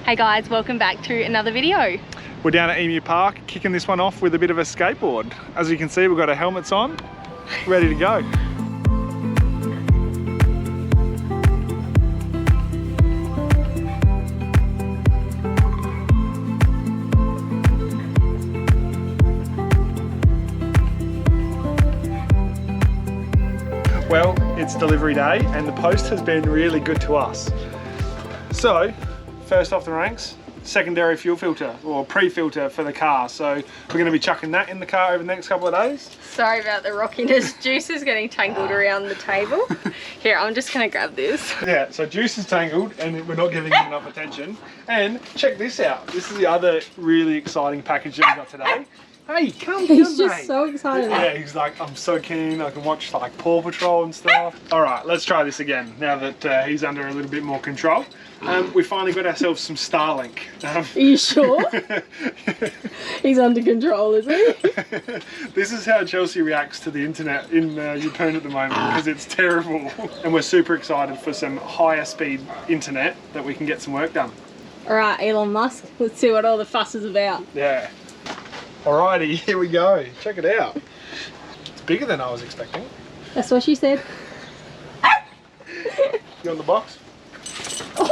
Hey guys, welcome back to another video. We're down at Emu Park, kicking this one off with a bit of a skateboard. As you can see, we've got our helmets on, ready to go. Well, it's delivery day and the post has been really good to us. So, first off the ranks, secondary fuel filter or pre-filter for the car. So we're going to be chucking that in the car over the next couple of days. Sorry about the rockiness. Juice is getting tangled around the table. Here, I'm just going to grab this. Yeah, so Juice is tangled and we're not giving him enough attention. And check this out. This is the other really exciting package that we got today. Hey, come here, He's just mate. so excited. Yeah, he's like, I'm so keen. I can watch like Paw Patrol and stuff. All right, let's try this again now that he's under a little bit more control. We finally got ourselves some Starlink. Are you sure? He's under control, is he? This is how Chelsea reacts to the internet in Yeppoon at the moment because it's terrible. And we're super excited for some higher speed internet that we can get some work done. All right, Elon Musk, let's see what all the fuss is about. Yeah. Alrighty, here we go. Check it out. It's bigger than I was expecting. That's what she said. You want the box? You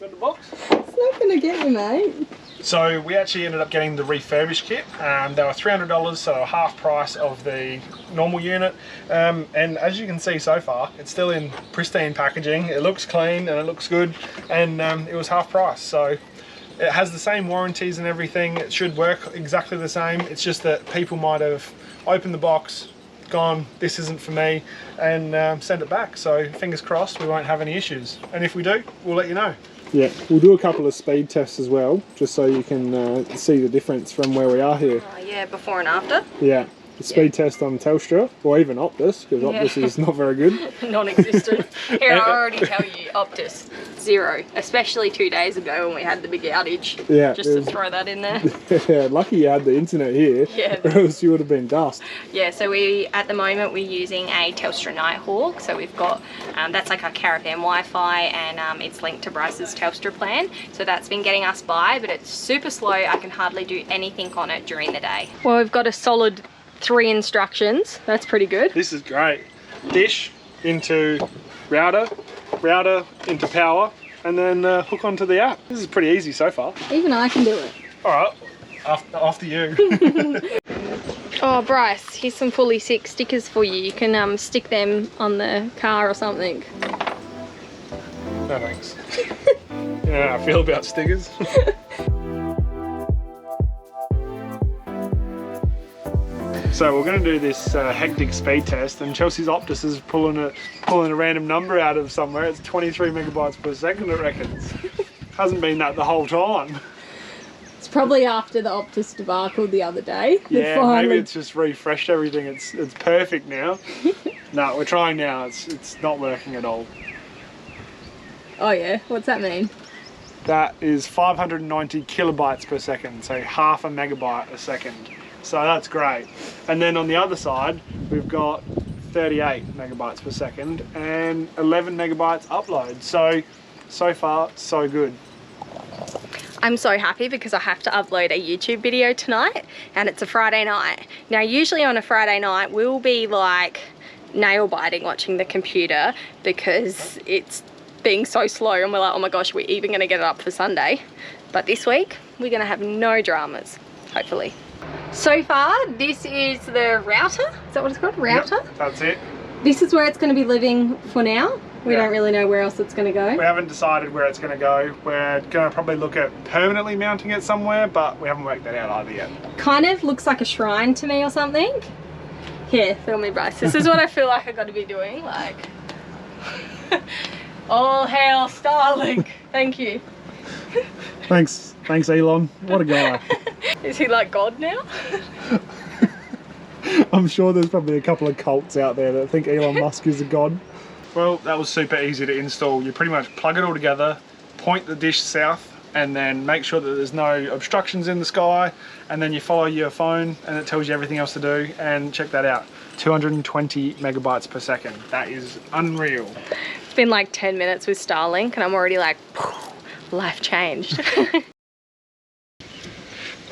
want the box? It's not going to get you, mate. So we actually ended up getting the refurbished kit. They were $300, so half price of the normal unit. And as you can see so far, it's still in pristine packaging. It looks clean and it looks good. And it was half price. So it has the same warranties and everything. It should work exactly the same. It's just that people might have opened the box, gone, this isn't for me, and send it back. So fingers crossed we won't have any issues. And if we do, we'll let you know. Yeah, we'll do a couple of speed tests as well, just so you can see the difference from where we are here. Yeah, before and after. Yeah. The speed test on Telstra, or even Optus, because Optus is not very good. Non-existent. Here, I already tell you, Optus, 0. Especially 2 days ago when we had the big outage. Yeah. Just to throw that in there. Yeah, lucky you had the internet here, yeah. or else you would have been dust. Yeah, so at the moment, we're using a Telstra Nighthawk. So we've got, that's like our Caravan Wi-Fi, and it's linked to Bryce's Telstra plan. So that's been getting us by, but it's super slow. I can hardly do anything on it during the day. Well, we've got a solid 3 instructions. That's pretty good. This is great. Dish into router, router into power, and then hook onto the app. This is pretty easy so far. Even I can do it. All right, after you. Oh, Bryce, here's some fully sick stickers for you. You can stick them on the car or something. No thanks. You know how I feel about stickers. So we're going to do this hectic speed test, and Chelsea's Optus is pulling a random number out of somewhere. It's 23 megabytes per second, it reckons. Hasn't been that the whole time. It's probably after the Optus debacle the other day. Yeah, maybe it's just refreshed everything. It's perfect now. No, we're trying now. It's not working at all. Oh yeah, what's that mean? That is 590 kilobytes per second, so half a megabyte a second. So that's great. And then on the other side, we've got 38 megabytes per second and 11 megabytes upload. So far, so good. I'm so happy because I have to upload a YouTube video tonight, and it's a Friday night. Now, usually on a Friday night, we'll be like nail biting watching the computer because it's being so slow, and we're like, oh my gosh, we're even gonna get it up for Sunday. But this week, we're gonna have no dramas, hopefully. So far, this is the router. Is that what it's called? Router? Yep, that's it. This is where it's going to be living for now. We don't really know where else it's going to go. We haven't decided where it's going to go. We're going to probably look at permanently mounting it somewhere, but we haven't worked that out either yet. Kind of looks like a shrine to me or something. Here, film me, Bryce. This is what I feel like I've got to be doing. Like, all hail Starlink. Thank you. Thanks, Elon. What a guy. Is he like God now? I'm sure there's probably a couple of cults out there that think Elon Musk is a god. Well, that was super easy to install. You pretty much plug it all together, point the dish south, and then make sure that there's no obstructions in the sky, and then you follow your phone and it tells you everything else to do. And check that out, 220 megabytes per second. That is unreal. It's been like 10 minutes with Starlink and I'm already like life changed.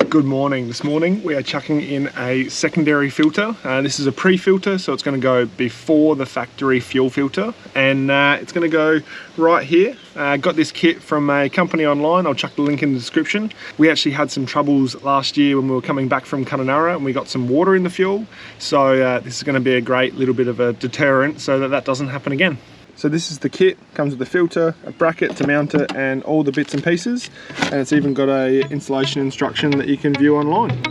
Good morning. This morning we are chucking in a secondary filter. This is a pre-filter, so it's going to go before the factory fuel filter, and it's going to go right here. Got this kit from a company online. I'll chuck the link in the description. We actually had some troubles last year when we were coming back from Kununurra and we got some water in the fuel, so this is going to be a great little bit of a deterrent so that that doesn't happen again. So this is the kit, comes with a filter, a bracket to mount it, and all the bits and pieces, and it's even got a installation instruction that you can view online.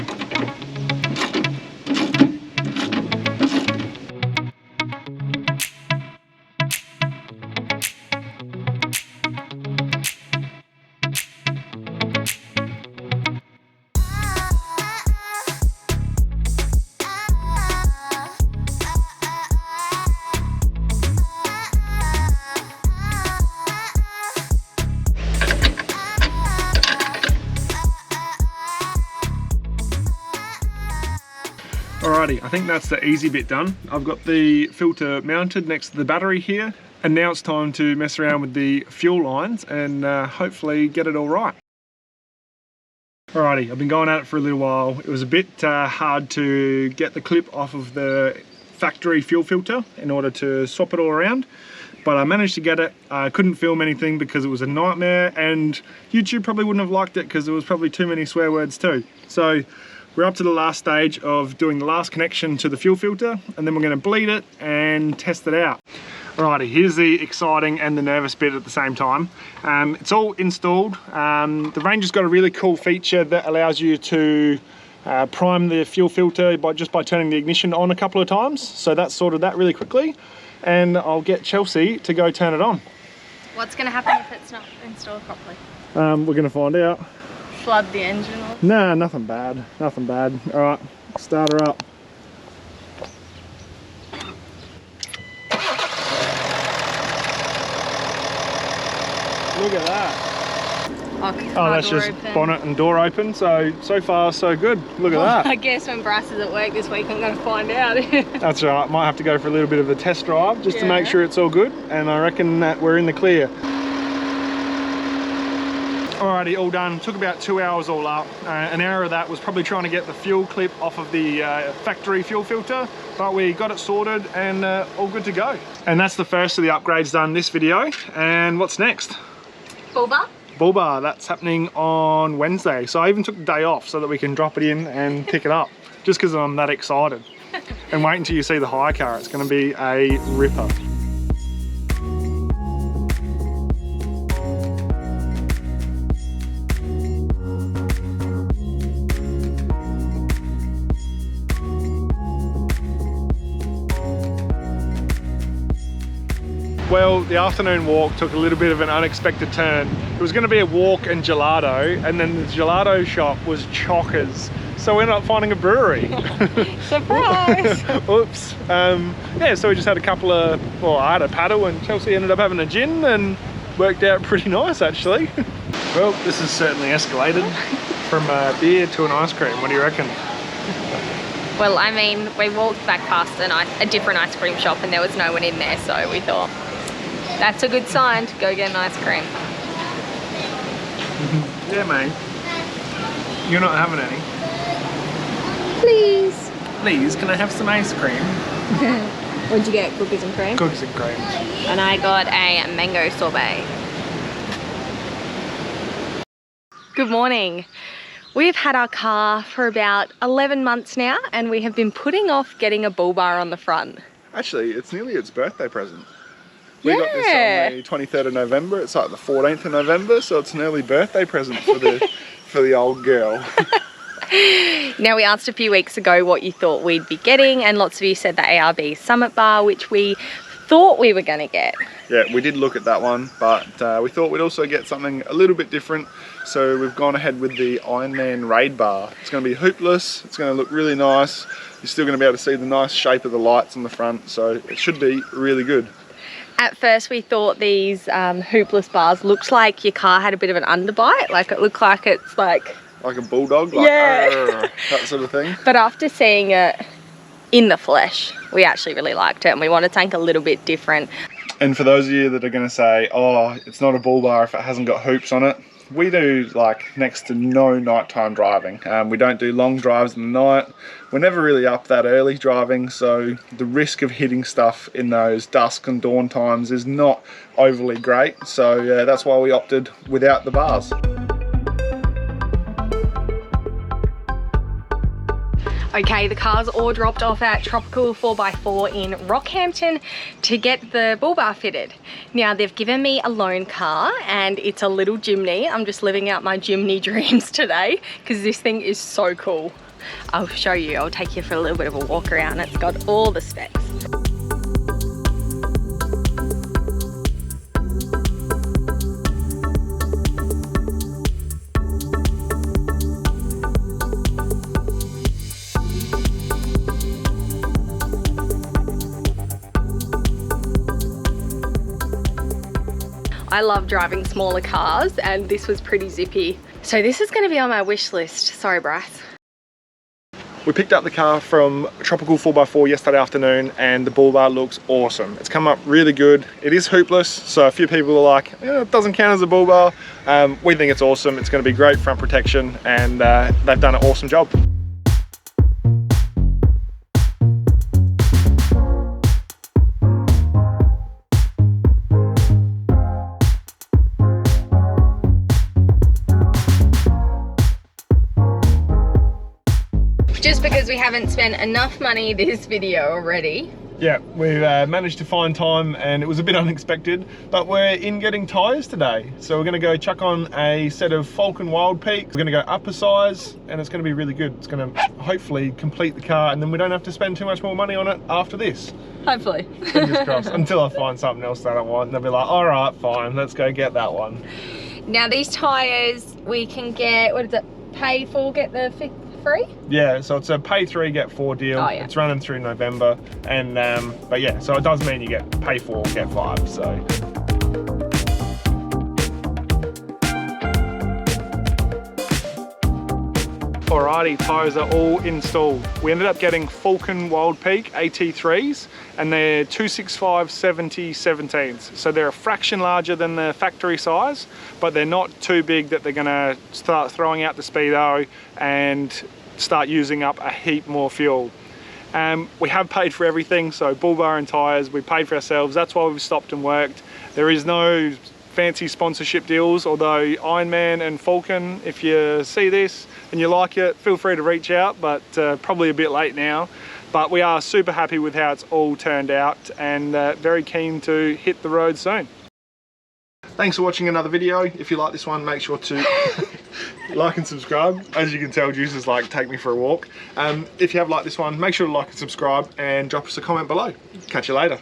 Alrighty, I think that's the easy bit done. I've got the filter mounted next to the battery here, and now it's time to mess around with the fuel lines and hopefully get it all right. Alrighty, I've been going at it for a little while. It was a bit hard to get the clip off of the factory fuel filter in order to swap it all around, but I managed to get it. I couldn't film anything because it was a nightmare, and YouTube probably wouldn't have liked it because there was probably too many swear words too. So we're up to the last stage of doing the last connection to the fuel filter, and then we're going to bleed it and test it out. Alrighty, here's the exciting and the nervous bit at the same time. It's all installed. The Ranger's got a really cool feature that allows you to prime the fuel filter just by turning the ignition on a couple of times. So that's sorted that really quickly, and I'll get Chelsea to go turn it on. What's going to happen if it's not installed properly? We're going to find out. Flood the engine off? Nah, nothing bad, nothing bad. All right, start her up. Look at that. Oh, that's just open. Bonnet and door open, so far so good. Look at that. I guess when Bryce is at work this week I'm going to find out. That's right, might have to go for a little bit of a test drive just to make sure it's all good, and I reckon that we're in the clear. Alrighty, all done. Took about 2 hours all up. An hour of that was probably trying to get the fuel clip off of the factory fuel filter, but we got it sorted and all good to go. And that's the first of the upgrades done this video. And what's next? Bullbar? Bullbar, that's happening on Wednesday. So I even took the day off so that we can drop it in and pick it up, just because I'm that excited. And wait until you see the hire car, it's going to be a ripper. Well, the afternoon walk took a little bit of an unexpected turn. It was going to be a walk and gelato, and then the gelato shop was chockers. So we ended up finding a brewery. Surprise! Oops. Yeah, so we just had a couple of, well, I had a paddle and Chelsea ended up having a gin, and worked out pretty nice actually. Well, this has certainly escalated from a beer to an ice cream. What do you reckon? Well, I mean, we walked back past a different ice cream shop and there was no one in there, so we thought, that's a good sign to go get an ice cream. Yeah, mate. You're not having any? Please. Please, can I have some ice cream? What'd you get? Cookies and cream? Cookies and cream. And I got a mango sorbet. Good morning. We've had our car for about 11 months now, and we have been putting off getting a Bullbar on the front. Actually, it's nearly its birthday present. We got this on the 23rd of November. It's like the 14th of November, so it's an early birthday present for the old girl. Now, we asked a few weeks ago what you thought we'd be getting, and lots of you said the ARB Summit Bar, which we thought we were going to get. Yeah, we did look at that one, but we thought we'd also get something a little bit different. So we've gone ahead with the Ironman Raid bar. It's going to be hoopless, it's going to look really nice. You're still going to be able to see the nice shape of the lights on the front, so it should be really good. At first we thought these hoopless bars looked like your car had a bit of an underbite, like it looked like it's like a bulldog, like that sort of thing. But after seeing it in the flesh, we actually really liked it and we wanted something a little bit different. And for those of you that are going to say, oh, it's not a Bullbar if it hasn't got hoops on it, we do like next to no nighttime driving. We don't do long drives in the night. We're never really up that early driving, so the risk of hitting stuff in those dusk and dawn times is not overly great. So that's why we opted without the bars. Okay, the car's all dropped off at Tropical 4x4 in Rockhampton to get the Bullbar fitted. Now, they've given me a loan car and it's a little Jimny. I'm just living out my Jimny dreams today because this thing is so cool. I'll show you, I'll take you for a little bit of a walk around. It's got all the specs. I love driving smaller cars and this was pretty zippy. So this is going to be on my wish list. Sorry, Bryce. We picked up the car from Tropical 4x4 yesterday afternoon and the Bullbar looks awesome. It's come up really good. It is hoopless, so a few people are like, it doesn't count as a Bullbar. We think it's awesome. It's going to be great front protection and they've done an awesome job. Just because we haven't spent enough money this video already. Yeah, we've managed to find time and it was a bit unexpected, but we're in getting tyres today. So we're going to go chuck on a set of Falken Wildpeak. We're going to go up a size and it's going to be really good. It's going to hopefully complete the car and then we don't have to spend too much more money on it after this. Hopefully. Fingers crossed. Until I find something else that I want. And they'll be like, all right, fine, let's go get that one. Now these tyres we can get, what is it, pay for, get the free? Yeah, so it's a pay 3, get 4 deal. Oh, yeah. It's running through November. And but yeah, so it does mean you get pay 4, get 5, so. Alrighty, tyres are all installed. We ended up getting Falken Wildpeak AT3s and they're 265/70/17s. So they're a fraction larger than the factory size, but they're not too big that they're gonna start throwing out the speedo and start using up a heap more fuel. We have paid for everything, so Bullbar and tyres, we paid for ourselves. That's why we've stopped and worked. There is no fancy sponsorship deals, although Ironman and Falken, if you see this and you like it, feel free to reach out, but probably a bit late now. But we are super happy with how it's all turned out and very keen to hit the road soon. Thanks for watching another video. If you like this one, make sure to like and subscribe. As you can tell, Juice is like, take me for a walk. If you have liked this one, make sure to like and subscribe and drop us a comment below. Catch you later.